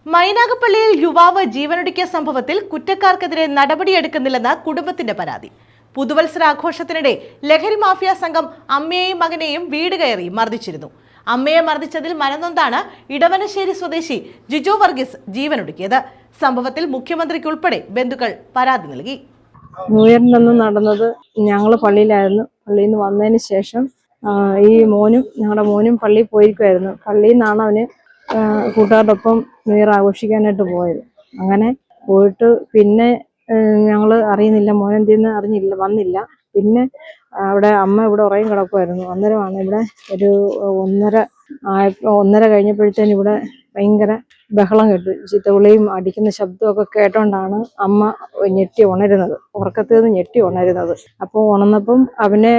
മൈനാഗപ്പള്ളിയിൽ യുവാവ് ജീവനൊടുക്കിയ സംഭവത്തിൽ കുറ്റക്കാർക്കെതിരെ നടപടിയെടുക്കുന്നില്ലെന്ന് കുടുംബത്തിന്റെ പരാതി. പുതുവത്സരാഘോഷത്തിനിടെ ലഹരി മാഫിയ സംഘം അമ്മയെയും മകനെയും വീട് കയറി മർദ്ദിച്ചിരുന്നു. അമ്മയെ മർദ്ദിച്ചതിൽ മനംനൊന്താണ് ഇടവനശ്ശേരി സ്വദേശി ജിജോ വർഗീസ് ജീവനൊടുക്കിയത്. സംഭവത്തിൽ മുഖ്യമന്ത്രിക്കുൾപ്പെടെ ബന്ധുക്കൾ പരാതി നൽകി. ന്യൂഇയറിനൊന്നും നടന്നത് ഞങ്ങൾ പള്ളിയിലായിരുന്നു. പള്ളിയിൽ നിന്ന് വന്നതിന് ശേഷം ഞങ്ങളുടെ മോനും പള്ളിയിൽ പോയിരിക്കുമായിരുന്നു. പള്ളിയിൽ നിന്നാണ് അവന് കൂട്ടുകാരുടെ ഒപ്പം ന്യൂ ഇയർ ആഘോഷിക്കാനായിട്ട് പോയത്. അങ്ങനെ പോയിട്ട് പിന്നെ ഞങ്ങൾ അറിയുന്നില്ല, മോനെന്തെന്ന് വന്നില്ല. പിന്നെ അവിടെ അമ്മ ഇവിടെ ഉറയും കിടക്കുമായിരുന്നു. അന്നേരമാണ് ഇവിടെ ഒരു 1:30 കഴിഞ്ഞപ്പോഴത്തേനും ഇവിടെ ഭയങ്കര ബഹളം കേട്ടു. ചീത്തവിളിയും അടിക്കുന്ന ശബ്ദമൊക്കെ കേട്ടോണ്ടാണ് അമ്മ ഞെട്ടി ഉണരുന്നത്, ഉറക്കത്തിൽ നിന്ന് ഞെട്ടി ഉണരുന്നത്. അപ്പോൾ ഉണർന്നപ്പം അവനെ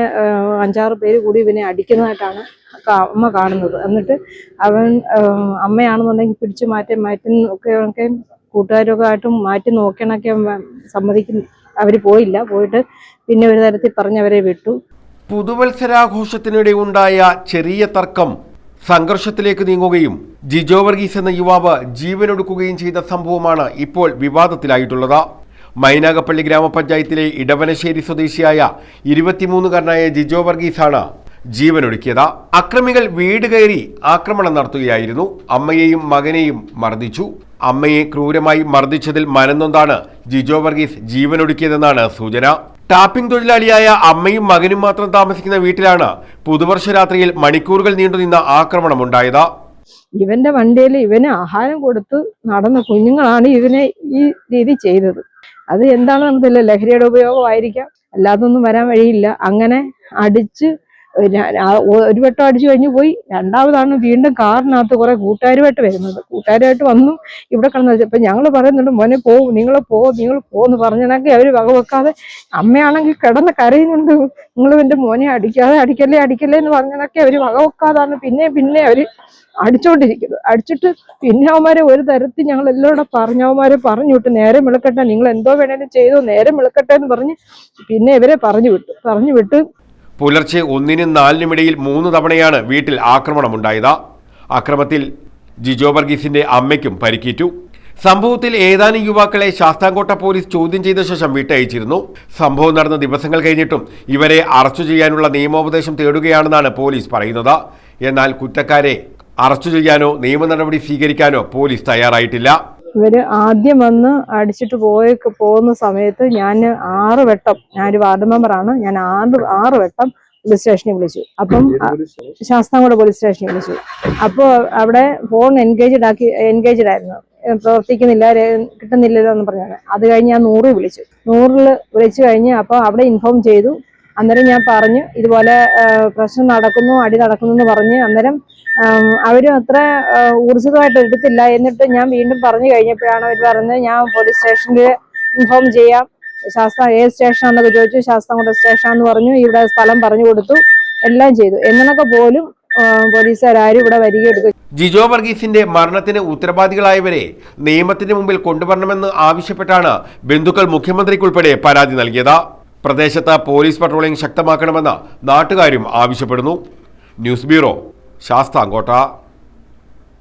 5-6 പേര് കൂടി ഇവനെ അടിക്കുന്നതായിട്ടാണ് അമ്മ കാണുന്നത്. എന്നിട്ട് അമ്മയാണെന്നുണ്ടെങ്കിൽ പിടിച്ച് മാറ്റി കൂട്ടുകാരൊക്കെ ആയിട്ടും മാറ്റി നോക്കണൊക്കെ സമ്മതിക്കുന്നു. അവർ പോയിട്ട് പിന്നെ ഒരു തരത്തിൽ പറഞ്ഞവരെ വിട്ടു. പുതുവത്സരാഘോഷത്തിനിടെ ഉണ്ടായ ചെറിയ തർക്കം സംഘർഷത്തിലേക്ക് നീങ്ങുകയും ജിജോ വർഗീസ് എന്ന യുവാവ് ജീവനൊടുക്കുകയും ചെയ്ത സംഭവമാണ് ഇപ്പോൾ വിവാദത്തിലായിട്ടുള്ളത്. മൈനാഗപ്പള്ളി ഗ്രാമപഞ്ചായത്തിലെ ഇടവനശ്ശേരി സ്വദേശിയായ 23-കാരനായ ജിജോ വർഗീസാണ് ജീവനൊടുക്കിയത്. അക്രമികൾ വീട് കയറി ആക്രമണം നടത്തുകയായിരുന്നു. അമ്മയെയും മകനെയും മർദ്ദിച്ചു. അമ്മയെ ക്രൂരമായി മർദ്ദിച്ചതിൽ മനംനൊന്താണ് ജിജോ വർഗീസ് ജീവനൊടുക്കിയതെന്നാണ് സൂചന. ടാപ്പിംഗ് തൊഴിലാളിയായ അമ്മയും മകനും മാത്രം താമസിക്കുന്ന വീട്ടിലാണ് പുതുവർഷ രാത്രിയിൽ മണിക്കൂറുകൾ നീണ്ടുനിന്ന ആക്രമണമുണ്ടായത്. ഇവന്റെ വണ്ടിയിൽ ഇവന് ആഹാരം കൊടുത്ത് നടന്ന കുഞ്ഞുങ്ങളാണ് ഇവനെ ഈ രീതി ചെയ്തത്. അത് എന്താണെന്ന് നമുക്കില്ല, ലഹരിയുടെ ഉപയോഗമായിരിക്കാം, അല്ലാതൊന്നും വരാൻ വഴിയില്ല. അങ്ങനെ അടിച്ച് ഒരു വട്ടം അടിച്ചു കഴിഞ്ഞു പോയി. രണ്ടാമതാണ് വീണ്ടും കാറിനകത്ത് കുറെ കൂട്ടുകാരുമായിട്ട് വരുന്നത്. കൂട്ടുകാരുമായിട്ട് വന്നു ഇവിടെ കിടന്നത്. ഇപ്പം ഞങ്ങൾ പറയുന്നുണ്ട്, മോനെ നിങ്ങൾ പോന്ന് പറഞ്ഞണക്കെ അവർ വകവെക്കാതെ, അമ്മയാണെങ്കിൽ കിടന്ന് കരയുന്നുണ്ട്, നിങ്ങൾ എൻ്റെ മോനെ അടിക്കല്ലേ എന്ന് പറഞ്ഞണക്കെ അവർ വകവെക്കാതാണ് പിന്നെ അവർ അടിച്ചോണ്ടിരിക്കുന്നത്. അടിച്ചിട്ട് പിന്നെ അവന്മാരെ ഒരു തരത്തിൽ ഞങ്ങൾ എല്ലാം അവന്മാരെ പറഞ്ഞു വിട്ടു. നേരം വിളക്കട്ടെ, നിങ്ങൾ എന്തോ വേണേലും ചെയ്തോ, നേരം വിളക്കട്ടെ എന്ന് പറഞ്ഞ് പിന്നെ ഇവരെ പറഞ്ഞു വിട്ട് പുലർച്ചെ 1-നും 4-നും ഇടയിൽ 3 തവണയാണ് വീട്ടിൽ ആക്രമണമുണ്ടായത്. അക്രമത്തിൽ ജിജോ വർഗീസിന്റെ അമ്മയ്ക്കും പരിക്കേറ്റു. സംഭവത്തിൽ ഏതാനും യുവാക്കളെ ശാസ്താംകോട്ട പോലീസ് ചോദ്യം ചെയ്ത ശേഷം വിട്ടയച്ചിരുന്നു. സംഭവം നടന്ന ദിവസങ്ങൾ കഴിഞ്ഞിട്ടും ഇവരെ അറസ്റ്റ് ചെയ്യാനുള്ള നിയമോപദേശം തേടുകയാണെന്നാണ് പോലീസ് പറയുന്നത്. എന്നാൽ കുറ്റക്കാരെ അറസ്റ്റ് ചെയ്യാനോ നിയമ നടപടി സ്വീകരിക്കാനോ പോലീസ് തയ്യാറായിട്ടില്ല. ഇവര് ആദ്യം വന്ന് അടിച്ചിട്ട് പോകുന്ന സമയത്ത് ഞാൻ 6 വട്ടം, ഞാനൊരു വാർഡ് മെമ്പറാണ്, ഞാൻ 6 വട്ടം പോലീസ് സ്റ്റേഷനിൽ വിളിച്ചു. അപ്പം ശാസ്താംകോട്ട പോലീസ് സ്റ്റേഷനിൽ വിളിച്ചു. അപ്പോൾ അവിടെ ഫോൺ എൻഗേജ്ഡ് ആയിരുന്നു, പ്രവർത്തിക്കുന്നില്ല, കിട്ടുന്നില്ലല്ലോ എന്ന് പറഞ്ഞാണ്. അത് കഴിഞ്ഞ് ഞാൻ 100 വിളിച്ചു. 100 വിളിച്ചു കഴിഞ്ഞ് അപ്പോൾ അവിടെ ഇൻഫോം ചെയ്തു. അന്നേരം ഞാൻ പറഞ്ഞു ഇതുപോലെ പ്രശ്നം നടക്കുന്നു, അടി നടക്കുന്നു എന്ന് പറഞ്ഞ്. അന്നേരം അവരും അത്ര ഊർജിതമായിട്ട് എടുത്തില്ല. എന്നിട്ട് ഞാൻ വീണ്ടും പറഞ്ഞു കഴിഞ്ഞപ്പോഴാണ് അവർ പറഞ്ഞത്, ഞാൻ പോലീസ് സ്റ്റേഷനിൽ ഇൻഫോം ചെയ്യാം, ഏത് സ്റ്റേഷനാണെന്നൊക്കെ ചോദിച്ചു. ശാസ്താംകോട്ട സ്റ്റേഷനാണെന്ന് പറഞ്ഞു. ഇവിടെ സ്ഥലം പറഞ്ഞു കൊടുത്തു, എല്ലാം ചെയ്തു. എന്നൊക്കെ പോലും പോലീസുകാരും ഇവിടെ വരികയെടുക്കും. ജിജോ വർഗീസിന്റെ മരണത്തിന് ഉത്തരവാദികളായവരെ നിയമത്തിന് മുമ്പിൽ കൊണ്ടുവരണമെന്ന് ആവശ്യപ്പെട്ടാണ് ബന്ധുക്കൾ മുഖ്യമന്ത്രിക്കുൾപ്പെടെ പരാതി നൽകിയത്. പ്രദേശത്ത് പോലീസ് പട്രോളിംഗ് ശക്തമാക്കണമെന്ന് നാട്ടുകാരും ആവശ്യപ്പെടുന്നു. News bureau, Sasthamkotta.